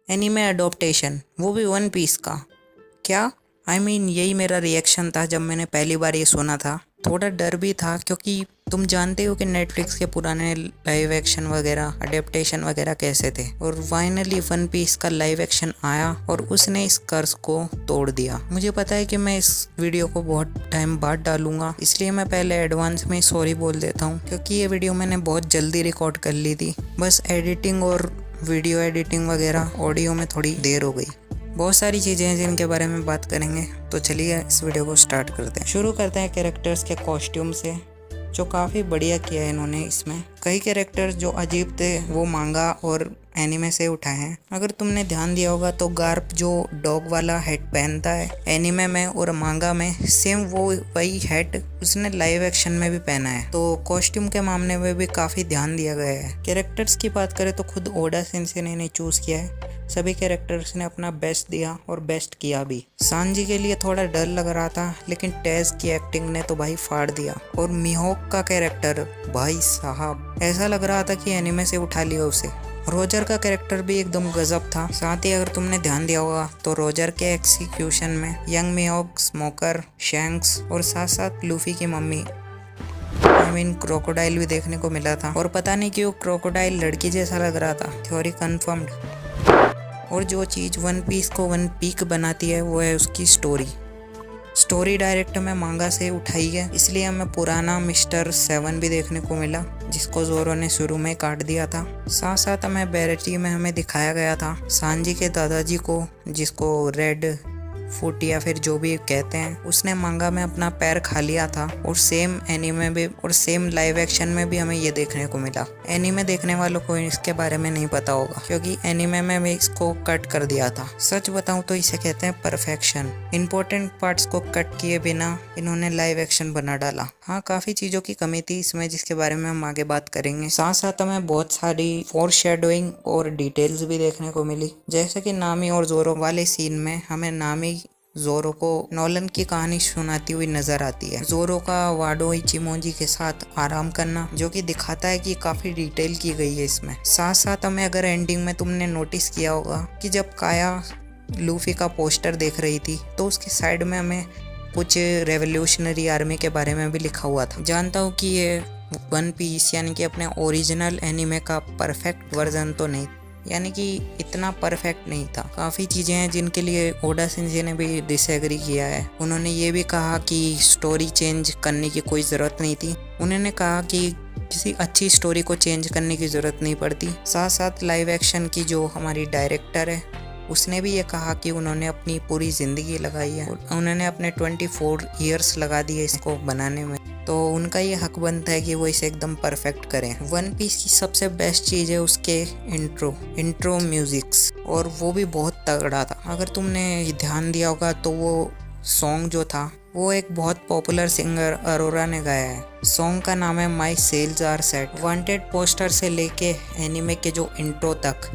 Anime adaptation, वो भी one piece का। क्या यही मेरा रिएक्शन था जब मैंने पहली बार ये सुना था। थोड़ा डर भी था क्योंकि तुम जानते हो कि नेटफ्लिक्स के पुराने लाइव एक्शन वगैरह अडेप्टेशन वगैरह कैसे थे, और फाइनली वन पीस का लाइव एक्शन आया और उसने इस कर्ज को तोड़ दिया। मुझे पता है कि मैं इस वीडियो को बहुत टाइम बाद डालूंगा, इसलिए मैं पहले एडवांस में सॉरी बोल देता हूँ, क्योंकि ये वीडियो मैंने बहुत जल्दी रिकॉर्ड कर ली थी। बस एडिटिंग और वीडियो एडिटिंग वगैरह ऑडियो में थोड़ी देर हो गई। बहुत सारी चीज़ें हैं जिनके बारे में बात करेंगे, तो चलिए इस वीडियो को स्टार्ट करते हैं। शुरू करते हैं कैरेक्टर्स के कॉस्ट्यूम से, जो काफ़ी बढ़िया किया है इन्होंने। इसमें कई कैरेक्टर्स जो अजीब थे वो मांगा और एनीमे से उठाए हैं। अगर तुमने ध्यान दिया होगा तो गार्प जो डॉग वाला हेड पहनता है एनीमे में और मांगा में, सेम वो वही हेड उसने लाइव एक्शन में भी पहना है। तो कॉस्ट्यूम के मामले में भी काफ़ी ध्यान दिया गया है। कैरेक्टर्स की बात करें तो खुद ओडा सेंसेई ने चूज़ किया है। सभी कैरेक्टर्स ने अपना बेस्ट दिया और बेस्ट किया भी। सांजी के लिए थोड़ा डर लग रहा था, लेकिन टेज की एक्टिंग ने तो भाई फाड़ दिया। और मिहोक का कैरेक्टर, भाई साहब ऐसा लग रहा था कि एनीमे से उठा लिया उसे। रोजर का कैरेक्टर भी एकदम गजब था। साथ ही अगर तुमने ध्यान दिया होगा तो रोजर के एक्सिक्यूशन में यंग मिहोक, स्मोकर, शैंक्स और साथ साथ लूफी की मम्मी क्रोकोडाइल भी देखने को मिला था। और पता नहीं क्यों क्रोकोडाइल लड़की जैसा लग रहा था। Theory confirmed. और जो चीज़ वन पीस को वन पीक बनाती है वो है उसकी स्टोरी डायरेक्ट में मांगा से उठाई है, इसलिए हमें पुराना मिस्टर 7 भी देखने को मिला, जिसको जोरो ने शुरू में काट दिया था। साथ साथ हमें बैरिटी में हमें दिखाया गया था सांजी के दादाजी को, जिसको रेड फुट या फिर जो भी कहते हैं, उसने मांगा में अपना पैर खा लिया था। और सेम एनीमे भी और सेम लाइव एक्शन में भी हमें ये देखने को मिला। एनीमे देखने वालों को इसके बारे में नहीं पता होगा, क्योंकि एनीमे में भी इसको कट कर दिया था। सच बताऊं तो इसे कहते हैं परफेक्शन। इंपॉर्टेंट पार्ट्स को कट किए बिना इन्होंने लाइव एक्शन बना डाला। हाँ, काफ़ी चीज़ों की कमी थी इसमें, जिसके बारे में हम आगे बात करेंगे। साथ साथ हमें बहुत सारी फोरशैडोइंग और डिटेल्स भी देखने को मिली, जैसे कि नामी और जोरो वाले सीन में हमें नामी जोरो को नोलन की कहानी सुनाती हुई नजर आती है। जोरो का वाडो इचिमोजी के साथ आराम करना, जो कि दिखाता है कि काफी डिटेल की गई है इसमें। साथ साथ हमें अगर एंडिंग में तुमने नोटिस किया होगा कि जब काया लूफी का पोस्टर देख रही थी तो उसके साइड में हमें कुछ रेवोल्यूशनरी आर्मी के बारे में भी लिखा हुआ था। जानता हूँ कि ये वन पीस यानी कि अपने ओरिजिनल एनीमे का परफेक्ट वर्जन तो नहीं, यानी कि इतना परफेक्ट नहीं था। काफ़ी चीज़ें हैं जिनके लिए ओडा सेंसेई ने भी डिसएग्री किया है। उन्होंने ये भी कहा कि स्टोरी चेंज करने की कोई ज़रूरत नहीं थी। उन्होंने कहा कि किसी अच्छी स्टोरी को चेंज करने की ज़रूरत नहीं पड़ती। साथ साथ लाइव एक्शन की जो हमारी डायरेक्टर है उसने भी ये कहा कि उन्होंने अपनी पूरी ज़िंदगी लगाई है, उन्होंने अपने 24 ईयर्स लगा दिए इसको बनाने में, तो उनका ये हक बनता है कि वो इसे एकदम परफेक्ट करें। वन पीस की सबसे बेस्ट चीज़ है उसके इंट्रो म्यूजिक्स, और वो भी बहुत तगड़ा था। अगर तुमने ध्यान दिया होगा तो वो सॉन्ग जो था वो एक बहुत पॉपुलर सिंगर अरोरा ने गाया है। सॉन्ग का नाम है my sails are set. Wanted poster से लेके एनीमे के जो इंट्रो तक,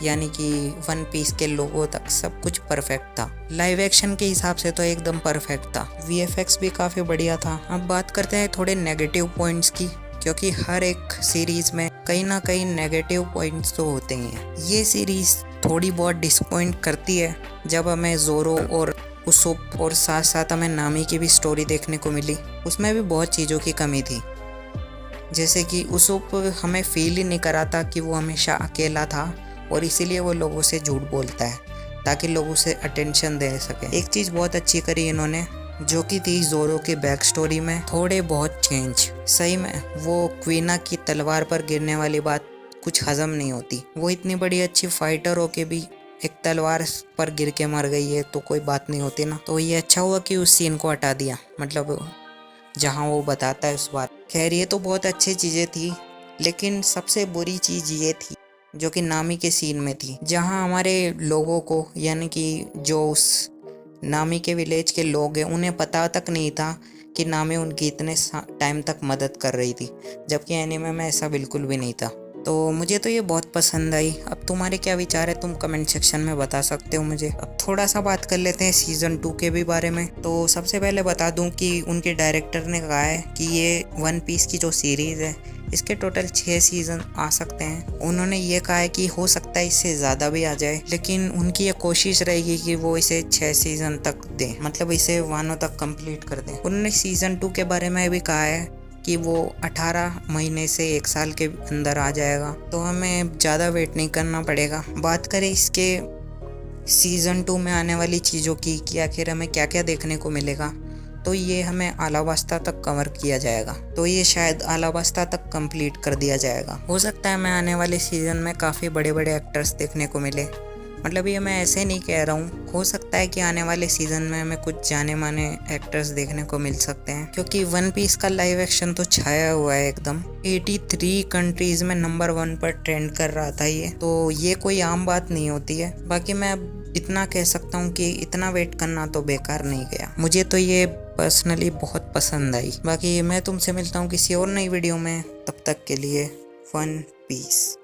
यानी कि वन पीस के लोगों तक सब कुछ परफेक्ट था। लाइव एक्शन के हिसाब से तो एकदम परफेक्ट था। वीएफएक्स भी काफ़ी बढ़िया था। अब बात करते हैं थोड़े नेगेटिव पॉइंट्स की, क्योंकि हर एक सीरीज़ में कहीं ना कहीं नेगेटिव पॉइंट्स तो होते ही हैं। ये सीरीज़ थोड़ी बहुत डिसपॉइंट करती है जब हमें जोरो और उसुप और साथ साथ हमें नामी की भी स्टोरी देखने को मिली। उसमें भी बहुत चीज़ों की कमी थी, जैसे कि उसुप हमें फील ही नहीं कराता कि वो हमेशा अकेला था और इसीलिए वो लोगों से झूठ बोलता है ताकि लोग उसे अटेंशन दे सके। एक चीज़ बहुत अच्छी करी इन्होंने, जो कि थी जोरो की बैक स्टोरी में थोड़े बहुत चेंज। सही में वो क्वीना की तलवार पर गिरने वाली बात कुछ हजम नहीं होती। वो इतनी बड़ी अच्छी फाइटर हो के भी एक तलवार पर गिर के मर गई है तो कोई बात नहीं होती ना। तो ये अच्छा हुआ कि उस सीन को हटा दिया, मतलब जहाँ वो बताता है उस बार। खैर ये तो बहुत अच्छी चीज़ें थी, लेकिन सबसे बुरी चीज़ ये थी जो कि नामी के सीन में थी, जहाँ हमारे लोगों को, यानी कि जो उस नामी के विलेज के लोग हैं, उन्हें पता तक नहीं था कि नामी उनकी इतने टाइम तक मदद कर रही थी, जबकि एनीमे में ऐसा बिल्कुल भी नहीं था। तो मुझे तो ये बहुत पसंद आई। अब तुम्हारे क्या विचार है तुम कमेंट सेक्शन में बता सकते हो मुझे। अब थोड़ा सा बात कर लेते हैं सीज़न 2 के भी बारे में। तो सबसे पहले बता दूं कि उनके डायरेक्टर ने कहा है कि ये वन पीस की जो सीरीज़ है इसके टोटल 6 सीजन आ सकते हैं। उन्होंने ये कहा है कि हो सकता है इससे ज़्यादा भी आ जाए, लेकिन उनकी ये कोशिश रहेगी कि वो इसे 6 सीजन तक दें, मतलब इसे 1 तक कंप्लीट कर दें। उन्होंने सीजन 2 के बारे में भी कहा है कि वो 18 महीने से 1 साल के अंदर आ जाएगा, तो हमें ज़्यादा वेट नहीं करना पड़ेगा। बात करें इसके सीज़न 2 में आने वाली चीज़ों की कि आखिर हमें क्या क्या देखने को मिलेगा, तो ये हमें आलावास्ता तक कवर किया जाएगा, तो ये शायद आलावास्ता तक कंप्लीट कर दिया जाएगा। हो सकता है मैं आने वाले सीज़न में काफ़ी बड़े बड़े एक्टर्स देखने को मिले, मतलब ये मैं ऐसे नहीं कह रहा हूँ, हो सकता है कि आने वाले सीज़न में हमें कुछ जाने माने एक्टर्स देखने को मिल सकते हैं, क्योंकि वन पीस का लाइव एक्शन तो छाया हुआ है एकदम। 83 कंट्रीज़ में नंबर 1 पर ट्रेंड कर रहा था ये, तो ये कोई आम बात नहीं होती है। बाकी मैं इतना कह सकता हूँ कि इतना वेट करना तो बेकार नहीं गया, मुझे तो ये पर्सनली बहुत पसंद आई। बाकी मैं तुमसे मिलता हूँ किसी और नई वीडियो में, तब तक के लिए वन पीस।